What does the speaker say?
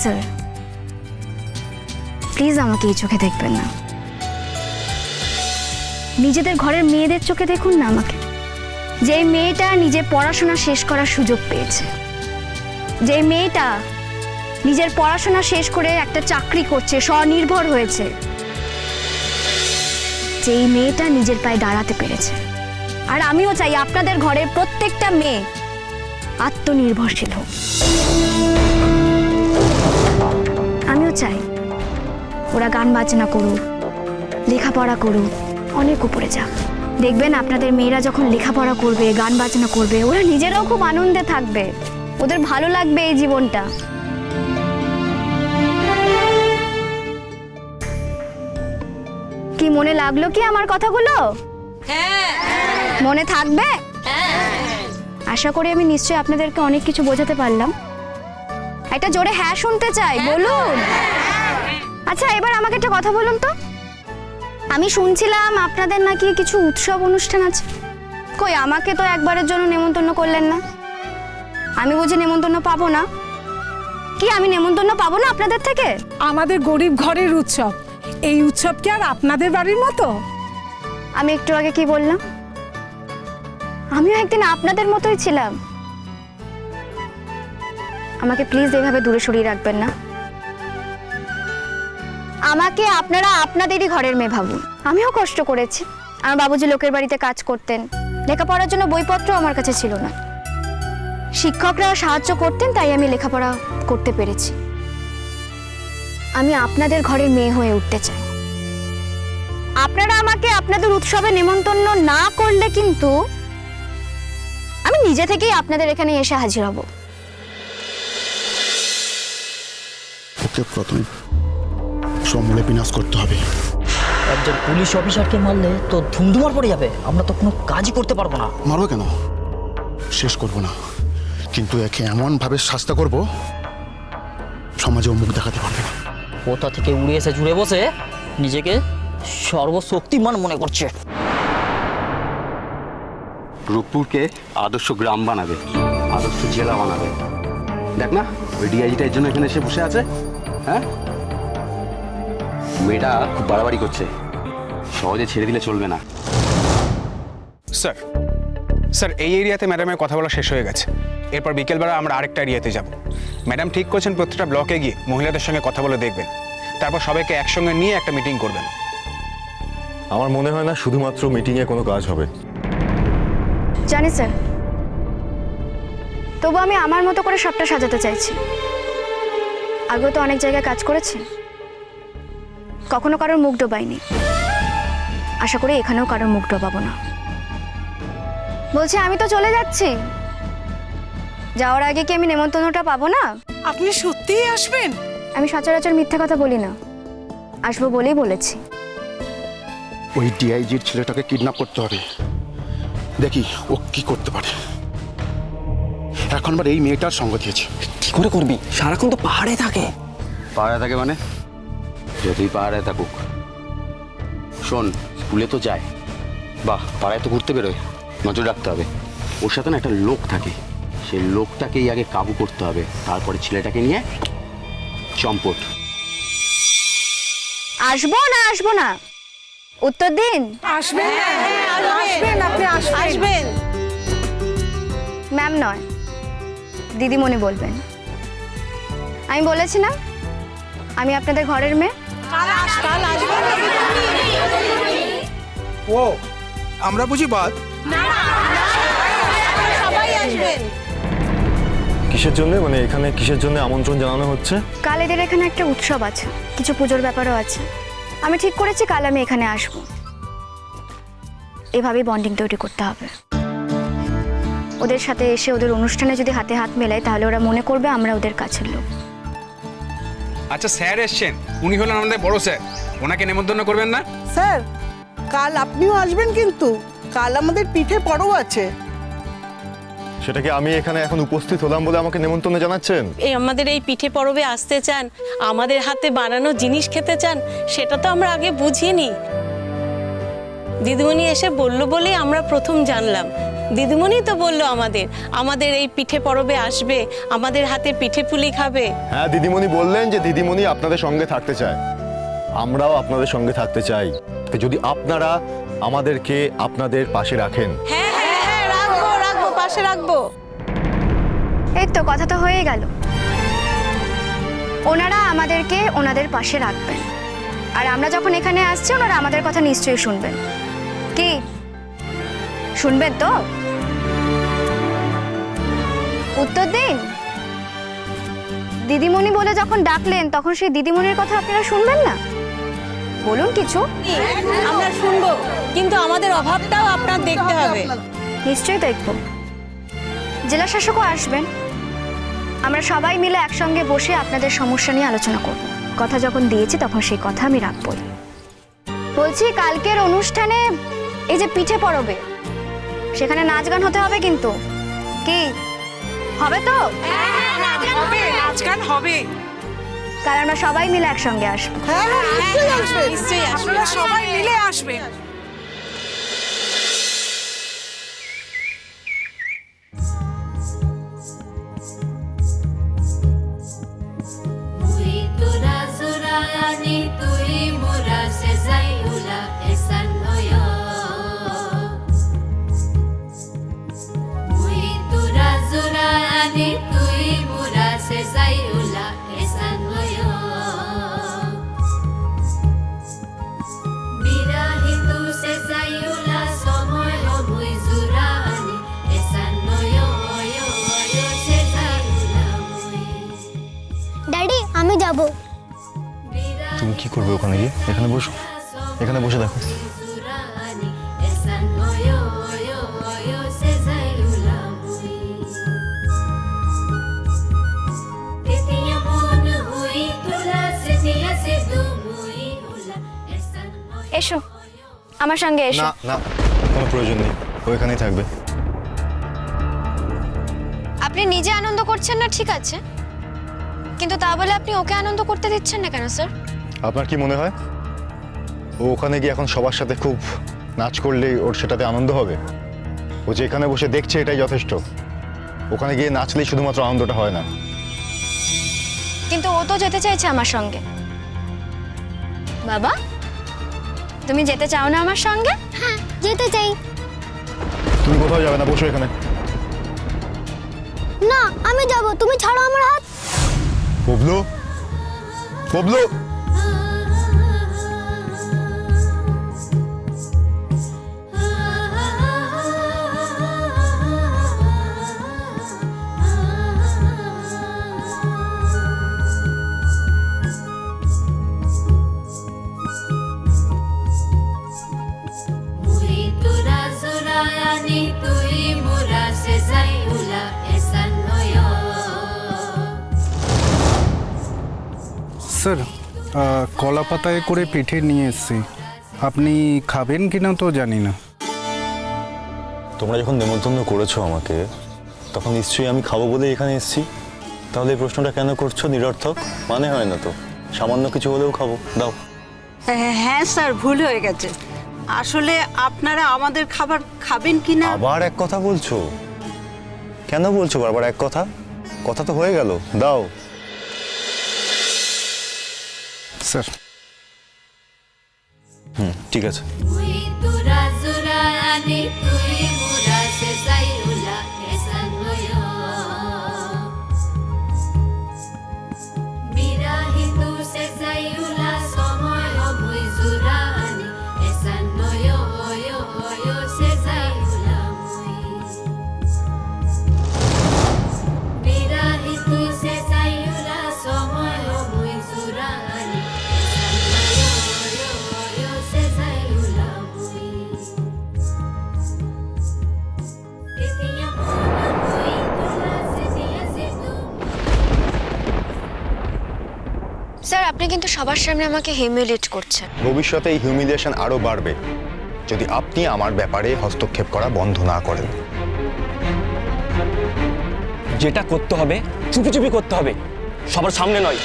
Sir, please আমাকে এই চোখে দেখবেন না। নিজেদের ঘরের মেয়েদের চোখে দেখুন না আমাকে। যে মেয়েটা নিজের পড়াশোনা শেষ করার সুযোগ পেয়েছে, যে মেয়েটা নিজের পড়াশোনা শেষ করে একটা চাকরি করছে, স্বনির্ভর হয়েছে, যেই মেয়েটা নিজের পায়ে দাঁড়াতে পেরেছে। আর আমিও চাই আপনাদের ঘরের প্রত্যেকটা মেয়ে আত্মনির্ভরশীল হোক। আমিও চাই ওরা গান বাজনা করুক, লেখাপড়া করুক, অনেক উপরে যাক। দেখবেন আপনাদের মেয়েরা যখন লেখাপড়া করবে, গান বাজনা করবে, ওরা নিজেরাও খুব আনন্দে থাকবে, ওদের ভালো লাগবে এই জীবনটা। কি মনে লাগলো কি আমার কথাগুলো? মনে থাকবে? আশা করি আমি নিশ্চয়ই আপনাদেরকে অনেক কিছু বোঝাতে পারলাম। একটা জোরে হ্যাঁ শুনতে চাই, বলুন। আচ্ছা, এবার আমাকে একটা কথা বলুন তো। আমি শুনছিলাম আপনাদের নাকি কিছু উৎসব অনুষ্ঠান আছে। কই, আমাকে তো একবারের জন্য নেমন্তন্ন করলেন না। আমি বুঝি নেমন্তন্ন পাবো না? কি আমি নেমন্তন্ন পাবো না আপনাদের থেকে? আমাদের গরিব ঘরের উৎসব, এই উৎসব কি আর আপনাদের বাড়ির মতো? আমি একটু আগে কি বললাম? আমিও একদিন আপনাদের মতোই ছিলাম। আমাকে প্লিজ এভাবে দূরে সরিয়ে রাখবেন না। আমাকে আপনারা আপনাদেরই ঘরের মেয়ে ভাবুন। আমিও কষ্ট করেছি। আমার বাবুজি লোকের বাড়িতে কাজ করতেন, লেখাপড়ার জন্য বইপত্র আমার কাছে ছিল না। শিক্ষকরা সাহায্য করতেন, তাই আমি লেখাপড়া করতে পেরেছি। আমি আপনাদের ঘরের মেয়ে হয়ে উঠতে চাই। আপনারা আমাকে আপনাদের উৎসবে নেমন্তন্ন না করলে কিন্তু আমি নিজে থেকেই আপনাদের এখানে এসে হাজির হব। ওকে প্রথমে সমূলে বিনাশ করতে হবে। একজন পুলিশ অফিসারকে মারলে তো ধুমধুমার পড়ে যাবে, আমরা তো কোনো কাজই করতে পারবো না। মারবো কেন? শেষ করবো না, কিন্তু একে এমনভাবে শাস্তি করব সমাজেও মুখ দেখাতে পারবে না। কোথা থেকে উড়ে এসে জুড়ে বসে নিজেকে সর্বশক্তিমান মনে করছে। রূপপুরকে আদর্শ গ্রাম বানাবে, আদর্শ জেলা বানাবে। দেখ না, ওই ডিআইজিটা এর জন্য এখানে এসে বসে আছে। হ্যাঁ, মেয়েটা খুব বাড়াবাড়ি করছে, সহজে ছেড়ে দিলে চলবে না। স্যার, স্যার এই এরিয়াতে ম্যাডামের কথা বলা শেষ হয়ে গেছে। এরপর বিকেলবেলা আমরা আরেকটা এরিয়াতে যাব। ম্যাডাম ঠিক করছেন প্রত্যেকটা ব্লকে গিয়ে মহিলাদের সঙ্গে কথা বলে দেখবেন, তারপর সবাইকে একসঙ্গে নিয়ে একটা মিটিং করবেন। আমার মনে হয় না শুধুমাত্র মিটিংয়ে কোনো কাজ হবে। জানি স্যার, তবু আমি আমার মতো করে সবটা সাজাতে চাইছি। আগেও তো অনেক জায়গায় কাজ করেছি, কখনো কারোর মুখ ডোবাইনি। আশা করি এখানেও কারোর মুখ ডোবাবো না। বলছি, আমি তো চলে যাচ্ছি। যাওয়ার আগে কি আমি নেমন্তন্নটা পাবো না? আপনি সত্যিই আসবেন? আমি সচরাচর মিথ্যা কথা বলি না, আসবো বলেই বলেছি। ওই ডিআইজির ছেলেটাকে কিডন্যাপ করতে হবে, দেখি ও কি করতে পারে। এখনবার এই মেয়েটার সঙ্গ দিয়েছে। কি করে করবি? সারাক্ষণ তো পাহাড়ে থাকে। পাহাড়ে থাকে মানে? যতই পাহাড়ে থাকুক। শোন, স্কুলে তো যায়, বাহ, পাড়ায় তো ঘুরতে বেরোয়, নজর রাখতে হবে। ওর সাথে না একটা লোক থাকে, সেই লোকটাকেই আগে কাবু করতে হবে, তারপরে ছেলেটাকে নিয়ে চম্পট। আসবো না আসবো না, উত্তর দিন। আসবেন, আসবেন, আপনি আসবেন। ম্যাম নয়, দিদিমণি বলবেন। আমি বলেছি না আমি আপনাদের ঘরের মেয়ে। ও, আমরা বুঝি বাদ। কিসের জন্য, মানে এখানে কিসের জন্য আমন্ত্রণ জানানো হচ্ছে? কাল এদের এখানে একটা উৎসব আছে, কিছু পুজোর ব্যাপারও আছে। আমি ঠিক করেছি কাল আমি এখানে আসবো। এভাবেই বন্ডিং তৈরি করতে হবে। ওদের সাথে এসে ওদের অনুষ্ঠানে যদি হাতে হাত মেলাই, তাহলে ওরা মনে করবে আমরা ওদের কাছের লোক। আচ্ছা, স্যার এসছেন, উনি হলেন আমাদের বড় স্যার, ওনাকে নেমন্তন্ন করবেন না? স্যার, কাল আপনিও আসবেন, কিন্তু কাল আমাদের পিঠে পরব আছে। সেটাকে আমি এখানে এখন উপস্থিত হলাম বলে আমাকে নেমন্তন্ন জানাচ্ছেন? এই আমাদের এই পিঠে পরবে আসতে চান, আমাদের হাতে বানানো জিনিস খেতে চান, সেটা তো আমরা আগে বুঝিনি। দিদিমণি এসে বলল বলেই আমরা প্রথম জানলাম দিদিমণি তো বললো আমাদের এই পিঠে পরবে আসবে, আমাদের হাতে পিঠে পুলি খাবে। হ্যাঁ, দিদিমণি বললেন যে দিদিমণি আপনাদের সঙ্গে থাকতে চায়। আমরাও আপনাদের সঙ্গে থাকতে চাই, যদি আপনারা আমাদেরকে আপনাদের পাশে রাখেন। হ্যাঁ হ্যাঁ হ্যাঁ, রাখবো রাখবো, পাশে রাখবো। এই তো কথা তো হয়ে গেল, ওনারা আমাদেরকে ওনাদের পাশে রাখবেন, আর আমরা যখন এখানে আসছি ওনারা আমাদের কথা নিশ্চয়ই শুনবেন। কি শুনবেন তো? উত্তর দিন। দিদিমণি বলে যখন ডাকলেন তখন সেই দিদিমণির কথা আপনারা শুনবেন না? বলুন কিছু। আমরা শুনবো, কিন্তু আমাদের অভাবটাও আপনার দেখতে হবে। নিশ্চয়ই দেখব। জেলা শাসকও আসবেন, আমরা সবাই মিলে একসঙ্গে বসে আপনাদের সমস্যা নিয়ে আলোচনা করব। কথা যখন দিয়েছি তখন সেই কথা আমি রাখবই। বলছি কালকের অনুষ্ঠানে এই যে পিঠে পরবে, সেখানে নাচ গান হতে হবে কিন্তু। কি হবে তো? নাচ গান হবে। কাল আমরা সবাই মিলে একসঙ্গে আসবো। হ্যাঁ হ্যাঁ, নিশ্চয়ই আসবে। নিশ্চয়ই আসবে। আপনারা সবাই মিলে আসবেন। ড্যাডি আমি যাব। তুমি কি করবে ওখানে গিয়ে? এখানে বসো, এখানে বসে দেখো। এসো আমার সঙ্গে এসো। না না, কোনো প্রয়োজন নেই, ওইখানেই থাকবে। আপনি নিজে আনন্দ করছেন না ঠিক আছে, কিন্তু তা বলে আপনি ওকে আনন্দ করতে দিচ্ছেন না কেন স্যার? আপনার কি মনে হয় ও ওখানে গিয়ে এখন সবার সাথে খুব নাচ করলেই ওর সেটাতে আনন্দ হবে? ও যে এখানে বসে দেখছে এটাই যথেষ্ট। ওখানে গিয়ে নাচলেই শুধুমাত্র আনন্দটা হয় না। কিন্তু ও তো যেতে চাইছে আমার সঙ্গে। বাবা তুমি যেতে চাও না আমার সঙ্গে? হ্যাঁ যেতে চাই। তুমি কোথাও যাবে না, বসো এখানে। না আমি যাব, তুমি ছাড়ো আমার হাত। ববলু, ববলু। স্যার কলা পাতায় করে পিঠে নিয়ে এসেছি, আপনি খাবেন কিনা তো জানি না। তোমরা যখন নেমন্তন্ন করেছো আমাকে, তখন নিশ্চয়ই আমি খাবো বলে এখানে এসেছি। তাহলে এই প্রশ্নটা কেন করছো? নিরর্থক, মানে হয় না তো। সামান্য কিছু হলেও খাবো, দাও। হ্যাঁ স্যার, ভুল হয়ে গেছে। আসলে আপনারা আমাদের খাবার খাবেন কিনা। আবার এক কথা বলছো? কেন বলছো বারবার এক কথা? কথা তো হয়ে গেল, দাও। স্যার ঠিক আছে। স্যার আপনি কিন্তু সবার সামনে আমাকে হিউমিলিয়েট করছেন। ভবিষ্যতে এই হিউমিলিয়েশন আরো বাড়বে যদি আপনি আমার ব্যাপারে হস্তক্ষেপ করা বন্ধ না করেন। যেটা করতে হবে চুপি চুপি করতে হবে, সবার সামনে নয়।